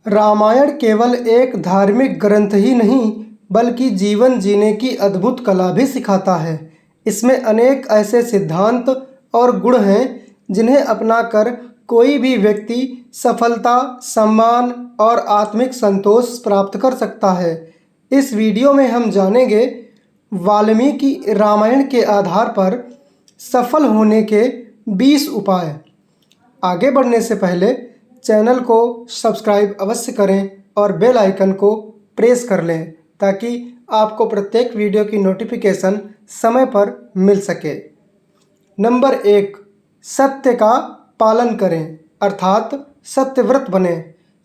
रामायण केवल एक धार्मिक ग्रंथ ही नहीं बल्कि जीवन जीने की अद्भुत कला भी सिखाता है। इसमें अनेक ऐसे सिद्धांत और गुण हैं जिन्हें अपनाकर कोई भी व्यक्ति सफलता, सम्मान और आत्मिक संतोष प्राप्त कर सकता है। इस वीडियो में हम जानेंगे वाल्मीकि रामायण के आधार पर सफल होने के 20 उपाय। आगे बढ़ने से पहले चैनल को सब्सक्राइब अवश्य करें और बेल आइकन को प्रेस कर लें ताकि आपको प्रत्येक वीडियो की नोटिफिकेशन समय पर मिल सके। नंबर 1, सत्य का पालन करें अर्थात सत्यव्रत बने।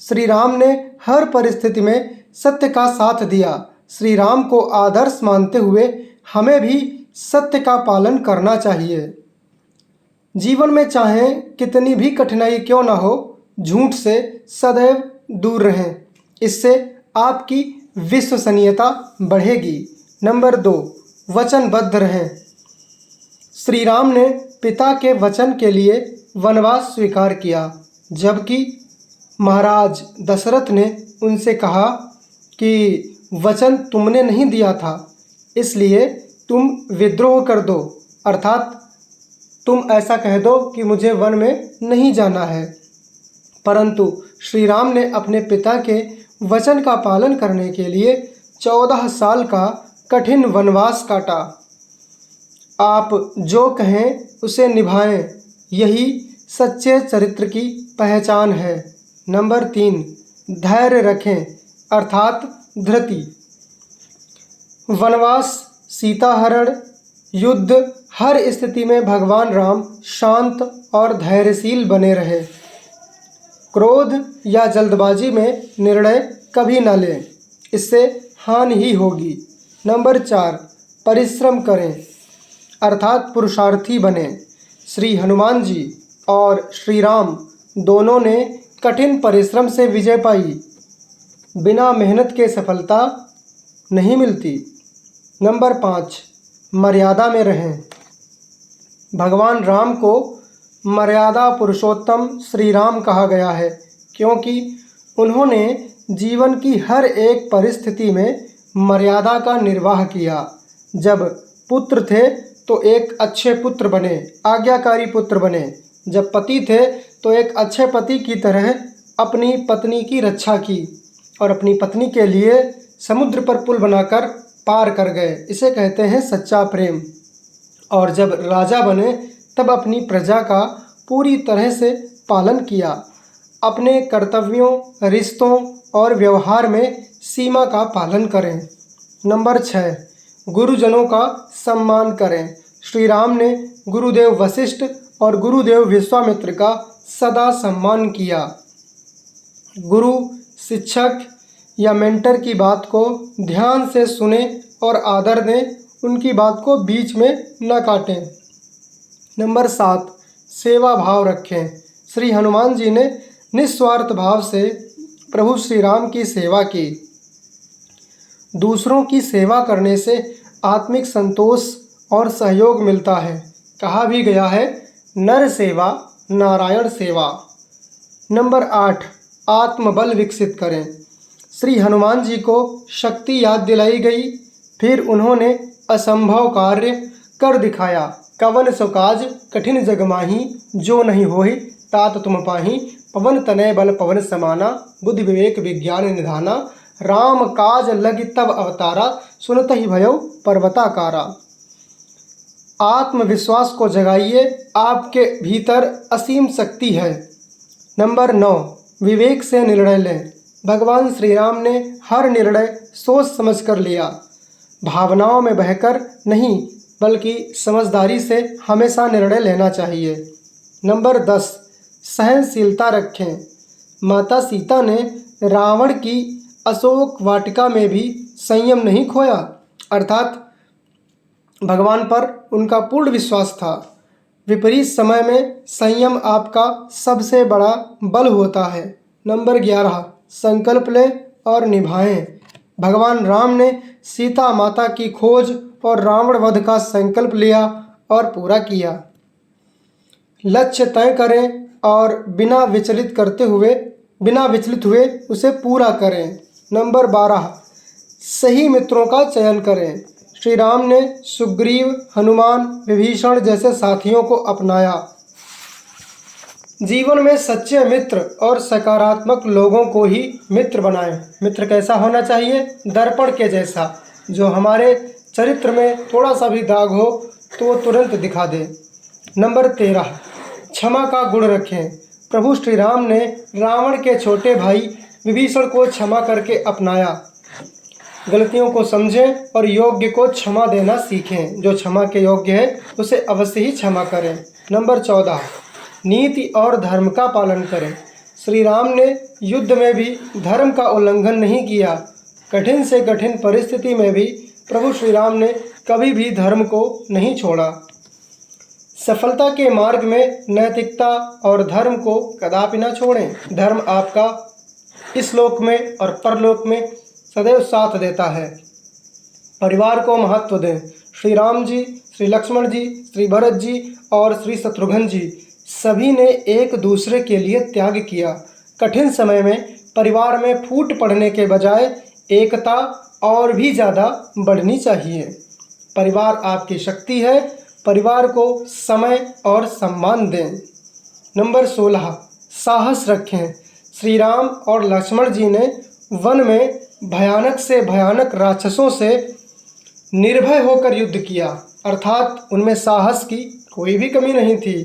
श्री राम ने हर परिस्थिति में सत्य का साथ दिया। श्री राम को आदर्श मानते हुए हमें भी सत्य का पालन करना चाहिए। जीवन में चाहे कितनी भी कठिनाई क्यों ना हो, झूठ से सदैव दूर रहें। इससे आपकी विश्वसनीयता बढ़ेगी। नंबर 2, वचनबद्ध रहें। श्री राम ने पिता के वचन के लिए वनवास स्वीकार किया, जबकि महाराज दशरथ ने उनसे कहा कि वचन तुमने नहीं दिया था, इसलिए तुम विद्रोह कर दो, अर्थात तुम ऐसा कह दो कि मुझे वन में नहीं जाना है। परंतु श्री राम ने अपने पिता के वचन का पालन करने के लिए 14 साल का कठिन वनवास काटा। आप जो कहें उसे निभाएं, यही सच्चे चरित्र की पहचान है। नंबर 3, धैर्य रखें अर्थात धृति। वनवास, सीताहरण, युद्ध, हर स्थिति में भगवान राम शांत और धैर्यशील बने रहे। क्रोध या जल्दबाजी में निर्णय कभी न लें, इससे हानि ही होगी। नंबर 4, परिश्रम करें अर्थात पुरुषार्थी बने। श्री हनुमान जी और श्री राम दोनों ने कठिन परिश्रम से विजय पाई। बिना मेहनत के सफलता नहीं मिलती। नंबर 5, मर्यादा में रहें। भगवान राम को मर्यादा पुरुषोत्तम श्री राम कहा गया है, क्योंकि उन्होंने जीवन की हर एक परिस्थिति में मर्यादा का निर्वाह किया। जब पुत्र थे तो एक अच्छे पुत्र बने, आज्ञाकारी पुत्र बने। जब पति थे तो एक अच्छे पति की तरह अपनी पत्नी की रक्षा की और अपनी पत्नी के लिए समुद्र पर पुल बनाकर पार कर गए। इसे कहते हैं सच्चा प्रेम। और जब राजा बने तब अपनी प्रजा का पूरी तरह से पालन किया। अपने कर्तव्यों, रिश्तों और व्यवहार में सीमा का पालन करें। नंबर 6, गुरुजनों का सम्मान करें। श्री राम ने गुरुदेव वशिष्ठ और गुरुदेव विश्वामित्र का सदा सम्मान किया। गुरु, शिक्षक या मेंटर की बात को ध्यान से सुने और आदर दें, उनकी बात को बीच में न काटें। नंबर 7, सेवा भाव रखें। श्री हनुमान जी ने निस्वार्थ भाव से प्रभु श्री राम की सेवा की। दूसरों की सेवा करने से आत्मिक संतोष और सहयोग मिलता है। कहा भी गया है, नर सेवा नारायण सेवा। नंबर 8, आत्मबल विकसित करें। श्री हनुमान जी को शक्ति याद दिलाई गई, फिर उन्होंने असंभव कार्य कर दिखाया। कवन सो काज कठिन जग माही, जो नहीं होहि तात तुम पाही। पवन तनय बल पवन समाना, बुद्धि विवेक विज्ञान निधाना। राम काज लगी तब अवतारा, सुनत ही भयउ पर्वताकारा। आत्मविश्वास को जगाइए, आपके भीतर असीम शक्ति है। नंबर 9, विवेक से निर्णय लें। भगवान श्री राम ने हर निर्णय सोच समझ कर लिया। भावनाओं में बहकर नहीं बल्कि समझदारी से हमेशा निर्णय लेना चाहिए। नंबर 10, सहनशीलता रखें। माता सीता ने रावण की अशोक वाटिका में भी संयम नहीं खोया, अर्थात भगवान पर उनका पूर्ण विश्वास था। विपरीत समय में संयम आपका सबसे बड़ा बल होता है। नंबर 11, संकल्प लें और निभाएं। भगवान राम ने सीता माता की खोज और रावण वध का संकल्प लिया और पूरा किया। लक्ष्य तय करें और बिना विचलित करते हुए बिना विचलित हुए उसे पूरा करें। नंबर 12, सही मित्रों का चयन करें। श्री राम ने सुग्रीव, हनुमान, विभीषण जैसे साथियों को अपनाया। जीवन में सच्चे मित्र और सकारात्मक लोगों को ही मित्र बनाएं। मित्र कैसा होना चाहिए? दर्पण के जैसा, जो हमारे चरित्र में थोड़ा सा भी दाग हो तो वो तुरंत दिखा दे। नंबर 13, क्षमा का गुण रखें। प्रभु श्री राम ने रावण के छोटे भाई विभीषण को क्षमा करके अपनाया। गलतियों को समझें और योग्य को क्षमा देना सीखें। जो क्षमा के योग्य है उसे अवश्य ही क्षमा करें। नंबर 14, नीति और धर्म का पालन करें। श्री राम ने युद्ध में भी धर्म का उल्लंघन नहीं किया। कठिन से कठिन परिस्थिति में भी प्रभु श्री राम ने कभी भी धर्म को नहीं छोड़ा। सफलता के मार्ग में नैतिकता और धर्म को कदापि न छोड़ें। धर्म आपका इस लोक में और परलोक में सदैव साथ देता है। परिवार को महत्व दें। श्री राम जी, श्री लक्ष्मण जी, श्री भरत जी और श्री शत्रुघ्न जी सभी ने एक दूसरे के लिए त्याग किया। कठिन समय में परिवार में फूट पड़ने के बजाय एकता और भी ज़्यादा बढ़नी चाहिए। परिवार आपकी शक्ति है। परिवार को समय और सम्मान दें। नंबर 16, साहस रखें। श्री राम और लक्ष्मण जी ने वन में भयानक से भयानक राक्षसों से निर्भय होकर युद्ध किया, अर्थात उनमें साहस की कोई भी कमी नहीं थी।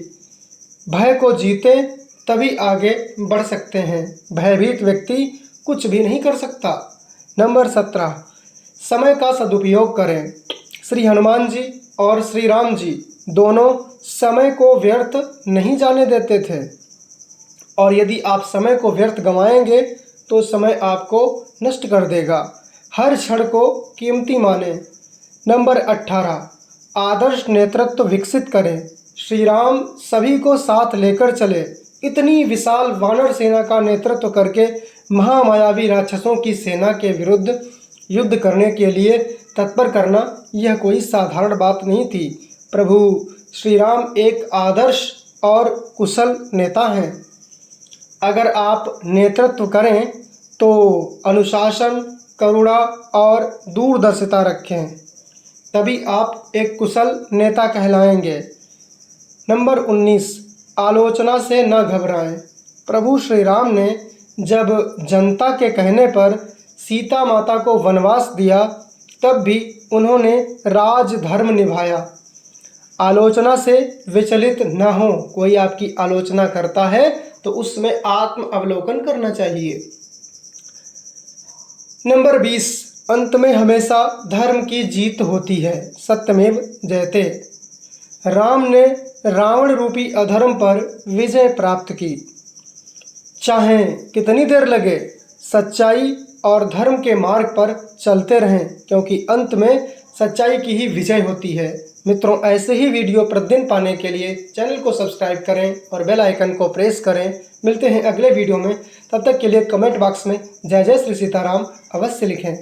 भय को जीते तभी आगे बढ़ सकते हैं। भयभीत व्यक्ति कुछ भी नहीं कर सकता। नंबर 17, समय का सदुपयोग करें। श्री हनुमान जी और श्री राम जी दोनों समय को व्यर्थ नहीं जाने देते थे, और यदि आप समय को व्यर्थ गंवाएंगे तो समय आपको नष्ट कर देगा। हर क्षण को कीमती माने। नंबर 18, आदर्श नेतृत्व विकसित करें। श्री राम सभी को साथ लेकर चले। इतनी विशाल वानर सेना का नेतृत्व करके महामायावी राक्षसों की सेना के विरुद्ध युद्ध करने के लिए तत्पर करना यह कोई साधारण बात नहीं थी। प्रभु श्री राम एक आदर्श और कुशल नेता हैं। अगर आप नेतृत्व करें तो अनुशासन, करुणा और दूरदर्शिता रखें, तभी आप एक कुशल नेता कहलाएंगे। नंबर 19, आलोचना से न घबराएं। प्रभु श्री राम ने जब जनता के कहने पर सीता माता को वनवास दिया, तब भी उन्होंने राजधर्म निभाया। आलोचना से विचलित न हो। कोई आपकी आलोचना करता है तो उसमें आत्म अवलोकन करना चाहिए। नंबर 20, अंत में हमेशा धर्म की जीत होती है। सत्यमेव जयते। राम ने रावण रूपी अधर्म पर विजय प्राप्त की। चाहे कितनी देर लगे, सच्चाई और धर्म के मार्ग पर चलते रहें, क्योंकि अंत में सच्चाई की ही विजय होती है। मित्रों, ऐसे ही वीडियो प्रतिदिन पाने के लिए चैनल को सब्सक्राइब करें और बेल आइकन को प्रेस करें। मिलते हैं अगले वीडियो में। तब तक के लिए कमेंट बॉक्स में जय जय श्री सीताराम अवश्य लिखें।